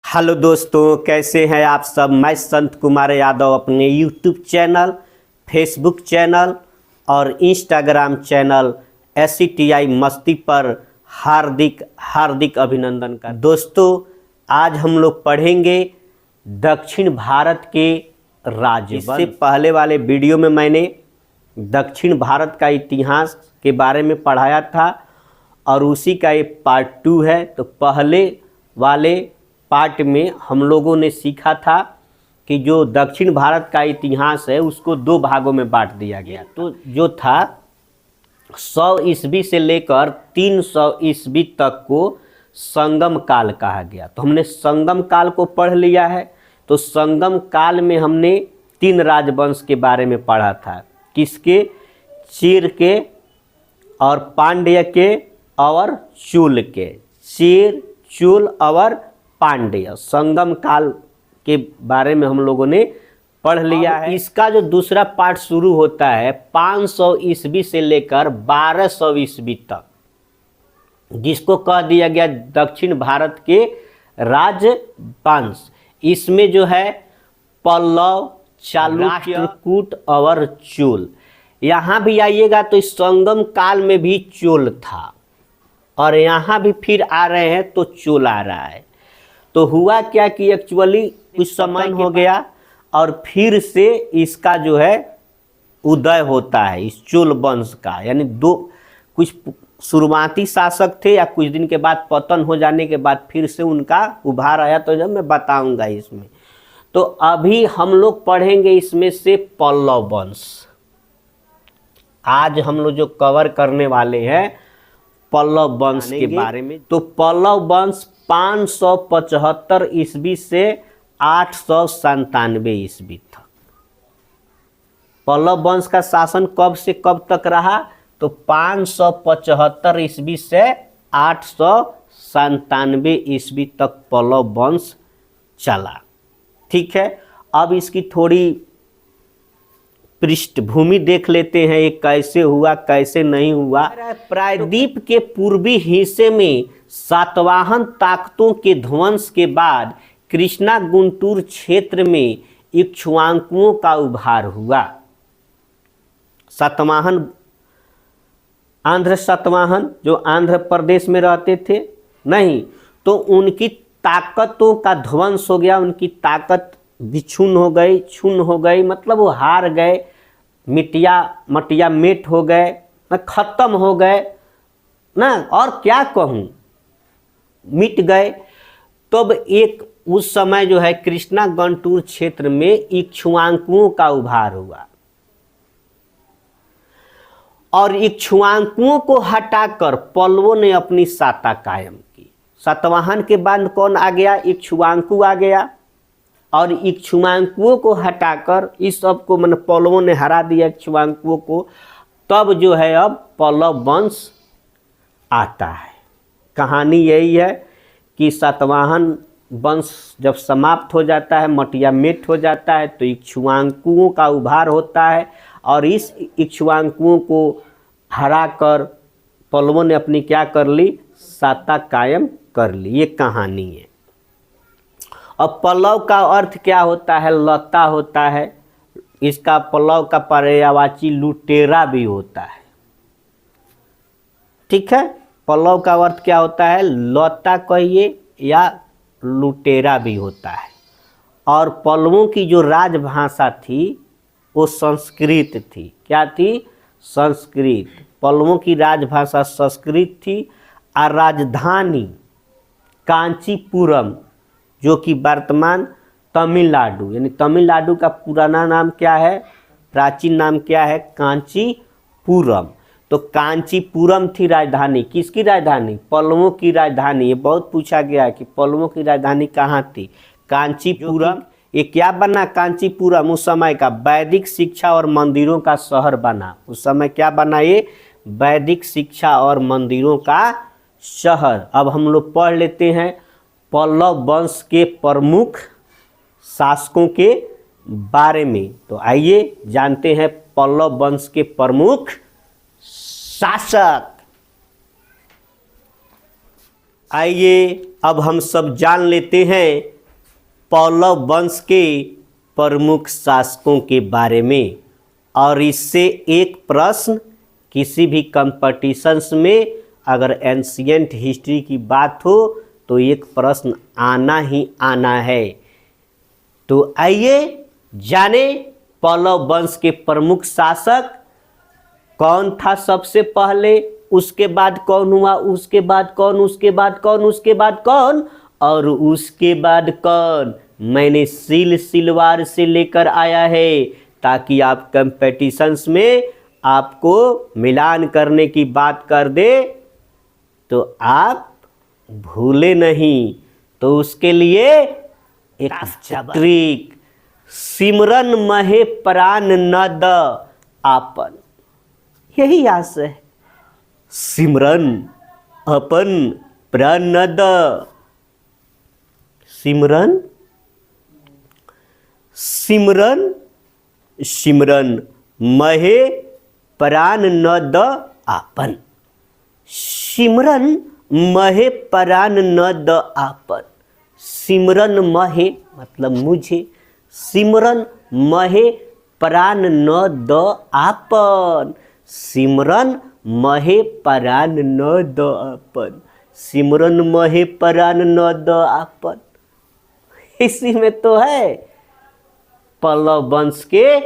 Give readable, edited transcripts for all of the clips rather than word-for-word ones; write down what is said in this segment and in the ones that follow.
Hello दोस्तों, कैसे हैं आप सब। मैं संत कुमार यादव अपने यूट्यूब चैनल, फेसबुक चैनल और इंस्टाग्राम चैनल SCTI मस्ती पर हार्दिक अभिनंदन का। दोस्तों, आज हम लोग पढ़ेंगे दक्षिण भारत के राज्य। इससे पहले वाले वीडियो में मैंने दक्षिण भारत का इतिहास के बारे में पढ़ाया था और उसी का ये पार्ट 2 है। तो पहले वाले पार्ट में हम लोगों ने सीखा था कि जो दक्षिण भारत का इतिहास है उसको 2 भागों में बांट दिया गया। तो जो था 100 ईस्वी से लेकर 300 ईस्वी तक को संगम काल कहा गया। तो हमने संगम काल को पढ़ लिया है। तो संगम काल में हमने 3 राजवंश के बारे में पढ़ा था। किसके? चीर के और पांड्य के और चूल के। चीर, चूल और पांड्य, संगम काल के बारे में हम लोगों ने पढ़ लिया है। इसका जो दूसरा पार्ट शुरू होता है 500 ईस्वी से लेकर 1200 ईस्वी तक, जिसको कह दिया गया दक्षिण भारत के राजवंश। इसमें जो है पल्लव, चालुक्य, कूट और चोल। यहाँ भी आइएगा तो इस संगम काल में भी चोल था और यहाँ भी फिर आ रहे हैं तो चोल आ रहा है। तो हुआ क्या कि एक्चुअली कुछ समय हो गया और फिर से इसका जो है उदय होता है इस चोल वंश का। यानी कुछ शुरुआती शासक थे या कुछ दिन के बाद पतन हो जाने के बाद फिर से उनका उभार आया। तो जब मैं बताऊंगा इसमें, तो अभी हम लोग पढ़ेंगे इसमें से पल्लव वंश। आज हम लोग जो कवर करने वाले हैं पल्लव वंश के बारे में। तो पल्लव वंश 575 ईस्वी से 897 ईस्वी तक। पल्लव वंश का शासन कब से कब तक रहा? तो 575 ईस्वी से 897 ईस्वी तक पल्लव वंश चला। ठीक है, अब इसकी थोड़ी पृष्ठभूमि देख लेते हैं, ये कैसे हुआ कैसे नहीं हुआ। प्रायद्वीप के पूर्वी हिस्से में सातवाहन ताकतों के ध्वंस के बाद कृष्णा गुंटूर क्षेत्र में इक्ष्वाकुओं का उभार हुआ। सातवाहन, आंध्र सातवाहन जो आंध्र प्रदेश में रहते थे, नहीं तो उनकी ताकतों का ध्वंस हो गया। उनकी ताकत विछुन हो गई, छुन हो गई, मतलब वो हार गए, मटिया मेट हो गए, खत्म हो गए ना, और क्या कहूँ, मिट गए। तब एक उस समय जो है कृष्णा गुंटूर क्षेत्र में इक्ष्वाकुओं का उभार हुआ और इक्ष्वाकुओं को हटाकर पल्लवों ने अपनी सत्ता कायम की। सातवाहन के बाद कौन आ गया? इक्ष्वाकु आ गया और इक्ष्वाकुओं को हटाकर इस सब को मतलब पल्लवों ने हरा दिया इक्ष्वाकुओं को। तब जो है अब पल्लव वंश आता है। कहानी यही है कि सातवाहन वंश जब समाप्त हो जाता है, मटिया मेट हो जाता है, तो इक्ष्वाकुओं का उभार होता है और इस इक्ष्वाकुओं को हराकर पल्लवों ने अपनी क्या कर ली? सत्ता कायम कर ली। ये कहानी है। अब पल्लव का अर्थ क्या होता है? लता होता है। इसका पल्लव का पर्यायवाची लुटेरा भी होता है। ठीक है, पल्लव का अर्थ क्या होता है? लता कहिए या लुटेरा भी होता है। और पल्लवों की जो राजभाषा थी वो संस्कृत थी। क्या थी? संस्कृत। पल्लवों की राजभाषा संस्कृत थी और राजधानी कांचीपुरम, जो कि वर्तमान तमिलनाडु, यानी तमिलनाडु का पुराना नाम क्या है? प्राचीन नाम क्या है? कांचीपुरम। तो कांचीपुरम थी राजधानी। किसकी राजधानी? पल्लवों की राजधानी। ये बहुत पूछा गया है कि पल्लवों की राजधानी कहाँ थी? कांचीपुरम। ये क्या बना? कांचीपुरम उस समय का वैदिक शिक्षा और मंदिरों का शहर बना। उस समय क्या बना? ये वैदिक शिक्षा और मंदिरों का शहर। अब हम लोग पढ़ लेते हैं पल्लव वंश के प्रमुख शासकों के बारे में। तो आइए जानते हैं पल्लव वंश के प्रमुख शासक। आइए अब हम सब जान लेते हैं पल्लव वंश के प्रमुख शासकों के बारे में। और इससे एक प्रश्न किसी भी कंपटीशंस में अगर एंशिएंट हिस्ट्री की बात हो तो एक प्रश्न आना ही आना है। तो आइए जाने पल्लव वंश के प्रमुख शासक कौन था सबसे पहले, उसके बाद कौन हुआ, उसके बाद कौन, उसके बाद कौन, उसके बाद कौन और उसके बाद कौन। मैंने सिलसिलवार से लेकर आया है ताकि आप कंपटीशंस में आपको मिलान करने की बात कर दे तो आप भूले नहीं। तो उसके लिए एक ट्रिक, सिमरन महे प्राण न द आपन, यही आस है। सिमरन अपन प्राण न द, सिमरन सिमरन सिमरन महे प्राण न द आपन, सिमरन महे प्राण न द आपन। सिमरन महे मतलब मुझे, सिमरन महे प्राण न द आपन, सिमरन महे प्राण न द आपन, सिमरन महे प्राण न द आपन। इसी में तो है पल्लव वंश के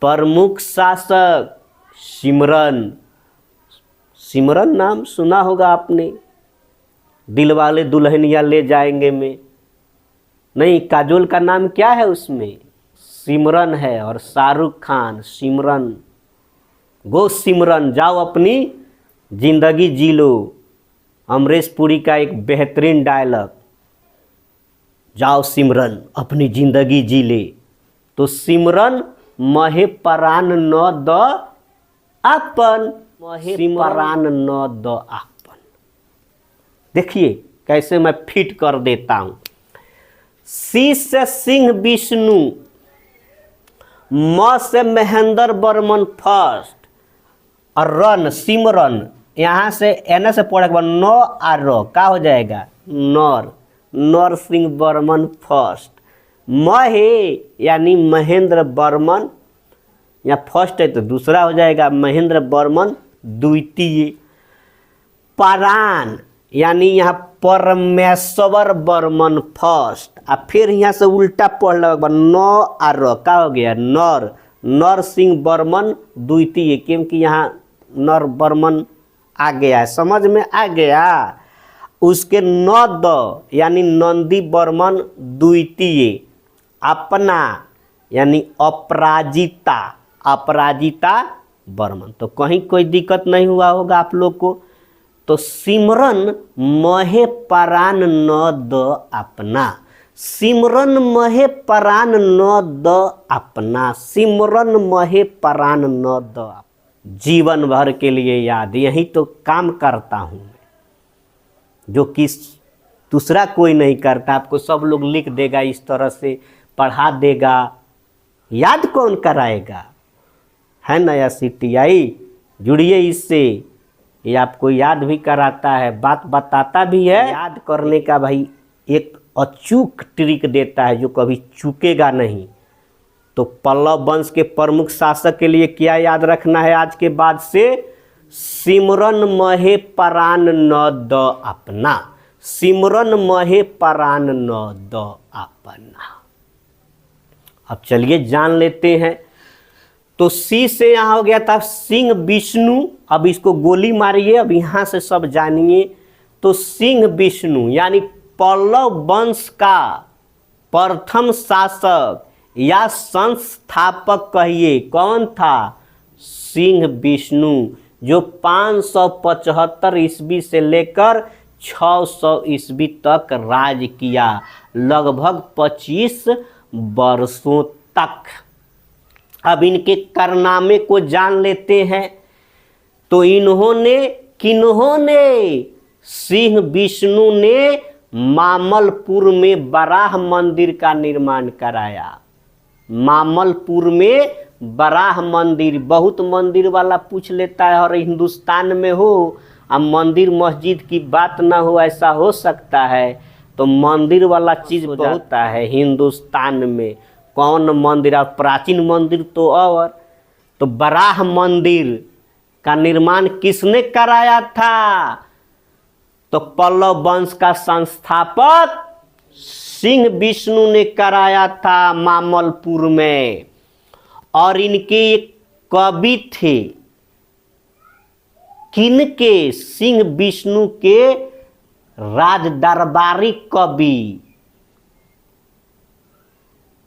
प्रमुख शासक सिमरन। सिमरन नाम सुना होगा आपने, दिलवाले दुल्हनिया ले जाएंगे में। नहीं, काजोल का नाम क्या है उसमें, सिमरन है। और शाहरुख खान सिमरन, गो सिमरन जाओ अपनी जिंदगी जी लो। अमरीश पुरी का एक बेहतरीन डायलॉग, जाओ सिमरन अपनी जिंदगी जी ले। तो सिमरन महे प्राण न द आपन, महे प्राण न द आपन। देखिए कैसे मैं फिट कर देता हूं। सी से सिंह विष्णु, म से महेंद्र बर्मन फर्स्ट, और रन सिमरन, यहाँ से एन से पढ़ेगा नौ और र का हो जाएगा नर, नर सिंह बर्मन फर्स्ट। महे यानी महेंद्र बर्मन, यहाँ फर्स्ट है तो दूसरा हो जाएगा महेंद्र बर्मन द्वितीय। परान यानी यहाँ परमेश्वर बर्मन फर्स्ट, और फिर यहाँ से उल्टा पढ़ लगेगा नौ और र का हो गया नर, नर सिंह बर्मन द्वितीय, क्योंकि यहाँ नर बर्मन आ गया है, समझ में आ गया। उसके नौ द यानी नंदी बर्मन द्वितीय। अपना यानी अपराजिता, अपराजिता बर्मन। तो कहीं कोई दिक्कत नहीं हुआ होगा आप लोग को। तो सिमरन महे प्राण न द अपना, सिमरन महे प्राण न द अपना, सिमरन महे प्राण न द, जीवन भर के लिए याद। यही तो काम करता हूँ मैं, जो कि दूसरा कोई नहीं करता। आपको सब लोग लिख देगा, इस तरह से पढ़ा देगा, याद कौन कराएगा, है ना। या CTI जुड़िए इससे, ये आपको याद भी कराता है, बात बताता भी है। याद करने का भाई एक अचूक ट्रिक देता है जो कभी चूकेगा नहीं। तो पल्लव वंश के प्रमुख शासक के लिए क्या याद रखना है आज के बाद से, सिमरन महे प्राण न द अपना, सिमरन महे प्राण न द अपना। अब चलिए जान लेते हैं। तो सी से यहाँ हो गया था सिंह विष्णु। अब इसको गोली मारिए, अब यहाँ से सब जानिए। तो सिंह विष्णु यानी पल्लव वंश का प्रथम शासक या संस्थापक कहिए, कौन था, सिंह विष्णु, जो 575 ईस्वी से लेकर 600 ईस्वी तक राज किया, लगभग 25 वर्षों तक। अब इनके कारनामे को जान लेते हैं। तो इन्होंने, किन्होंने, सिंह विष्णु ने मामलपुर में बराह मंदिर का निर्माण कराया। मामलपुर में बराह मंदिर, बहुत मंदिर वाला पूछ लेता है और हिंदुस्तान में हो अब मंदिर मस्जिद की बात ना हो, ऐसा हो सकता है। तो मंदिर वाला चीज बहुत है हिंदुस्तान में। कौन मंदिर? और प्राचीन मंदिर तो और तो बराह मंदिर का निर्माण किसने कराया था? तो पल्लव वंश का संस्थापक सिंह विष्णु ने कराया था मामलपुर में। और इनके एक कवि थे, किनके? सिंह विष्णु के राज दरबारी कवि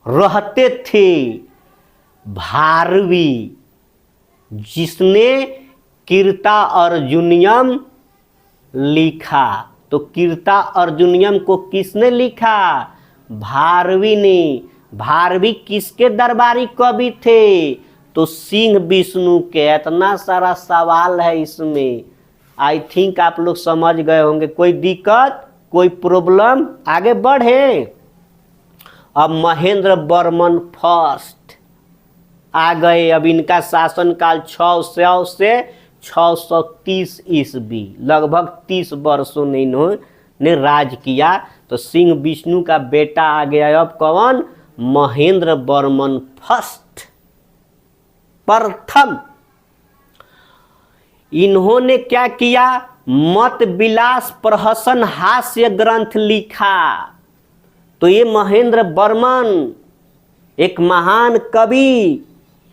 रहते थे भारवी, जिसने कीर्ता अर्जुनियम लिखा। तो कीर्ता अर्जुनियम को किसने लिखा? भारवी ने। भारवी किसके दरबारी कवि थे? तो सिंह विष्णु के। इतना सारा सवाल है इसमें, आई थिंक आप लोग समझ गए होंगे। कोई दिक्कत, कोई प्रॉब्लम? आगे बढ़े। अब महेंद्र वर्मन फर्स्ट आ गए। अब इनका शासनकाल 600 से 630 ईस्वी, लगभग 30 वर्षों ने इन्होंने राज किया। तो सिंह विष्णु का बेटा आ गया अब कौन? महेंद्र वर्मन फर्स्ट, प्रथम। इन्होंने क्या किया? मत विलास प्रहसन हास्य ग्रंथ लिखा। तो ये महेंद्र वर्मन एक महान कवि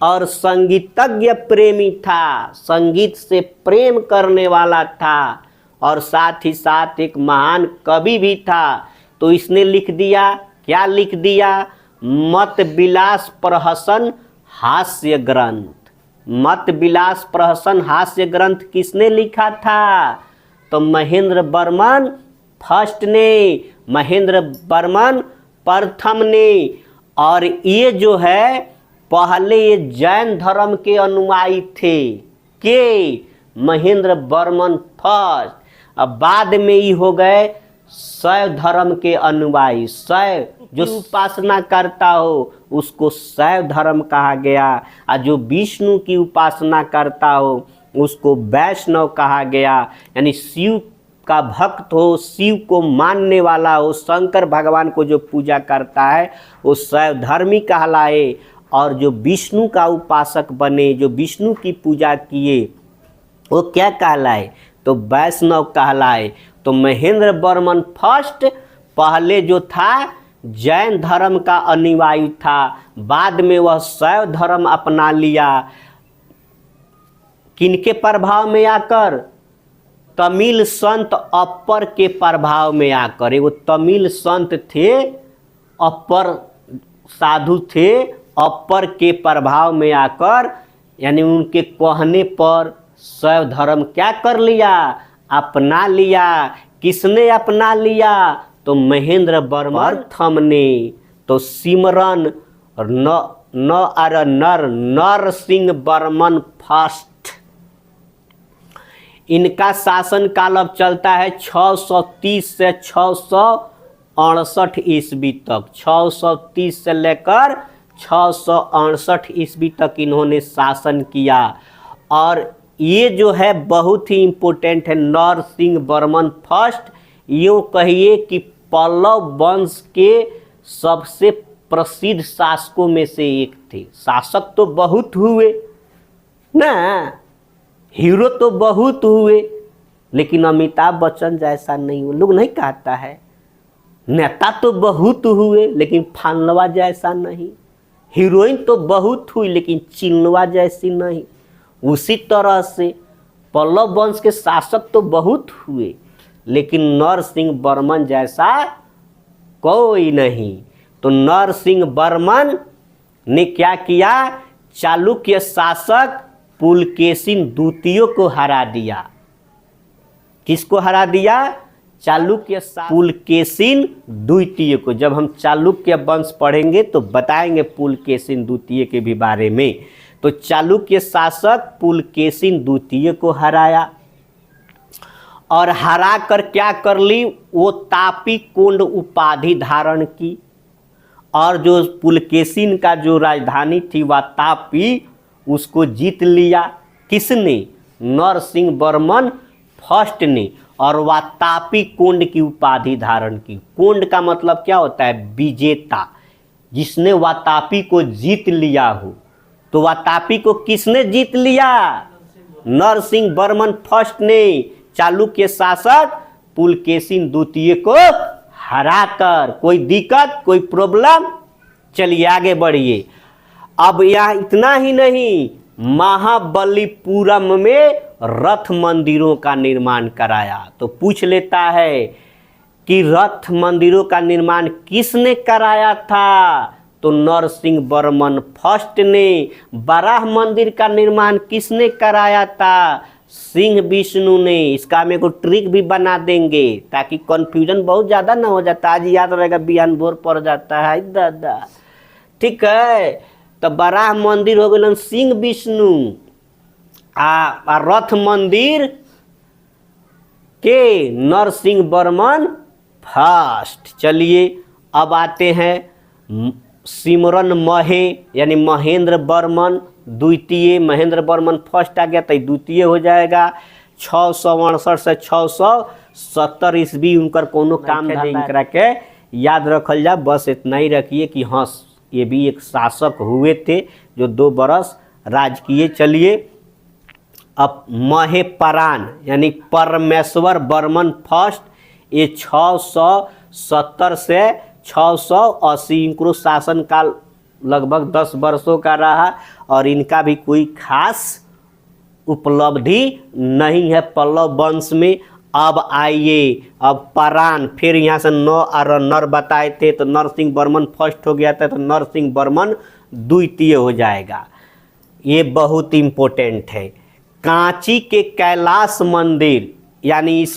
और संगीतज्ञ प्रेमी था, संगीत से प्रेम करने वाला था और साथ ही साथ एक महान कवि भी था। तो इसने लिख दिया, क्या लिख दिया? मत विलास प्रहसन हास्य ग्रंथ। मत विलास प्रहसन हास्य ग्रंथ किसने लिखा था? तो महेंद्र वर्मन फर्स्ट ने, महेंद्र वर्मन प्रथम ने। और ये जो है पहले ये जैन धर्म के अनुयायी थे के महेंद्र वर्मन फर्स्ट। अब बाद में ही हो गए शैव धर्म के अनुयायी। शैव जो उपासना करता हो उसको शैव धर्म कहा गया, और जो विष्णु की उपासना करता हो उसको वैष्णव कहा गया। यानी शिव का भक्त हो, शिव को मानने वाला हो, शंकर भगवान को जो पूजा करता है वो शैव धर्मी कहलाए। और जो विष्णु का उपासक बने, जो विष्णु की पूजा किए, वो क्या कहलाए? तो वैष्णव कहलाए। तो महेंद्र वर्मन फर्स्ट पहले जो था जैन धर्म का अनुयायी था, बाद में वह शैव धर्म अपना लिया। किनके प्रभाव में आकर? तमिल संत अप्पर के प्रभाव में आकर। वो तमिल संत थे, अप्पर साधु थे, अप्पर के प्रभाव में आकर, यानी उनके कहने पर शैव धर्म क्या कर लिया? अपना लिया। किसने अपना लिया? तो महेंद्र वर्मन प्रथम ने। तो सिमरन नर सिंह वर्मन फर्स्ट, इनका शासन काल अब चलता है 630 से 668 ईस्वी तक। 630 से लेकर 668 ईस्वी तक इन्होंने शासन किया। और ये जो है बहुत ही इम्पोर्टेंट है, नर सिंह वर्मन फर्स्ट। यूँ कहिए कि पल्लव वंश के सबसे प्रसिद्ध शासकों में से एक थे। शासक तो बहुत हुए ना, हीरो तो बहुत हुए, लेकिन अमिताभ बच्चन जैसा नहीं, वो लोग नहीं कहता है। नेता तो बहुत हुए लेकिन फानवा जैसा नहीं, हीरोइन तो बहुत हुई लेकिन चिन्नवा जैसी नहीं। उसी तरह से पल्लव वंश के शासक तो बहुत हुए लेकिन नरसिंह वर्मन जैसा कोई नहीं। तो नरसिंह वर्मन ने क्या किया? चालुक्य शासक पुलकेशिन द्वितीय को हरा दिया। किसको हरा दिया? चालुक्य पुलकेशिन द्वितीय को। जब हम चालुक्य वंश पढ़ेंगे तो बताएंगे पुलकेशिन द्वितीय के भी बारे में। तो चालुक्य शासक पुलकेशिन द्वितीय को हराया और हरा कर क्या कर ली? वो तापी कुंड उपाधि धारण की। और जो पुलकेशिन का जो राजधानी थी वह तापी, उसको जीत लिया। किसने? नरसिंह वर्मन फर्स्ट ने। और वातापी कुंड की उपाधि धारण की। कुंड का मतलब क्या होता है? विजेता, जिसने वातापी को जीत लिया हो। तो वातापी को किसने जीत लिया? नरसिंह वर्मन फर्स्ट ने चालुक्य शासक पुलकेशिन द्वितीय को हराकर। कोई दिक्कत, कोई प्रॉब्लम? चलिए आगे बढ़िए। अब यह इतना ही नहीं, महाबलीपुरम में रथ मंदिरों का निर्माण कराया। तो पूछ लेता है कि रथ मंदिरों का निर्माण किसने कराया था? तो नरसिंह वर्मन फर्स्ट ने। बराह मंदिर का निर्माण किसने कराया था? सिंह विष्णु ने। इसका हम एक ट्रिक भी बना देंगे ताकि कंफ्यूजन बहुत ज़्यादा ना हो जाता। आज याद रहेगा, बिहान भोर पड़ जाता है दादा। ठीक है, तो बराह मंदिर हो गए सिंह विष्णु, आ रथ मंदिर के नरसिंह वर्मन फर्स्ट। चलिए अब आते हैं सिमरन महे यानी महेंद्र वर्मन द्वितीय। महेंद्र वर्मन फर्स्ट आ गया तो द्वितीय हो जाएगा। 668 से 670 ईस्वी उनकर कोनो काम धंधा के याद रखल जा। बस इतना ही रखिए कि हाँ, ये भी एक शासक हुए थे जो 2 बरस राज किए। चलिए अब महेपरान यानी परमेश्वर वर्मन फर्स्ट, ये 670 से 680 इनको शासनकाल लगभग 10 वर्षों का रहा और इनका भी कोई खास उपलब्धि नहीं है पल्लव वंश में। अब आइए, अब परान, फिर यहाँ से नर बताए थे तो नरसिंह वर्मन फर्स्ट हो गया था, तो नरसिंह वर्मन द्वितीय हो जाएगा। ये बहुत इम्पोर्टेंट है। कांची के कैलाश मंदिर यानी